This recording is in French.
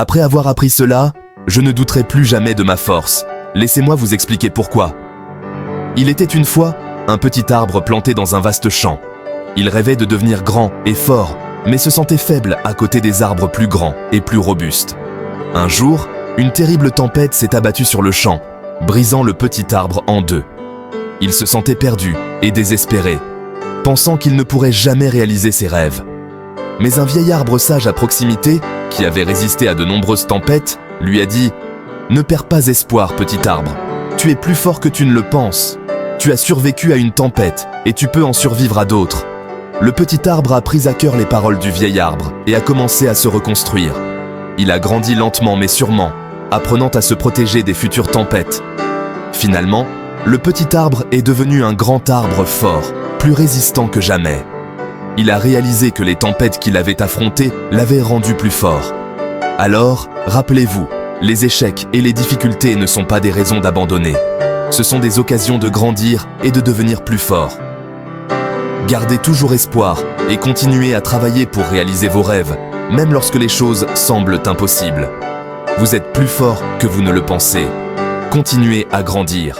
Après avoir appris cela, je ne douterai plus jamais de ma force. Laissez-moi vous expliquer pourquoi. Il était une fois un petit arbre planté dans un vaste champ. Il rêvait de devenir grand et fort, mais se sentait faible à côté des arbres plus grands et plus robustes. Un jour, une terrible tempête s'est abattue sur le champ, brisant le petit arbre en deux. Il se sentait perdu et désespéré, pensant qu'il ne pourrait jamais réaliser ses rêves. Mais un vieil arbre sage à proximité, qui avait résisté à de nombreuses tempêtes, lui a dit « Ne perds pas espoir, petit arbre. Tu es plus fort que tu ne le penses. Tu as survécu à une tempête et tu peux en survivre à d'autres. » Le petit arbre a pris à cœur les paroles du vieil arbre et a commencé à se reconstruire. Il a grandi lentement mais sûrement, apprenant à se protéger des futures tempêtes. Finalement, le petit arbre est devenu un grand arbre fort, plus résistant que jamais. Il a réalisé que les tempêtes qu'il avait affrontées l'avaient rendu plus fort. Alors, rappelez-vous, les échecs et les difficultés ne sont pas des raisons d'abandonner. Ce sont des occasions de grandir et de devenir plus fort. Gardez toujours espoir et continuez à travailler pour réaliser vos rêves, même lorsque les choses semblent impossibles. Vous êtes plus fort que vous ne le pensez. Continuez à grandir.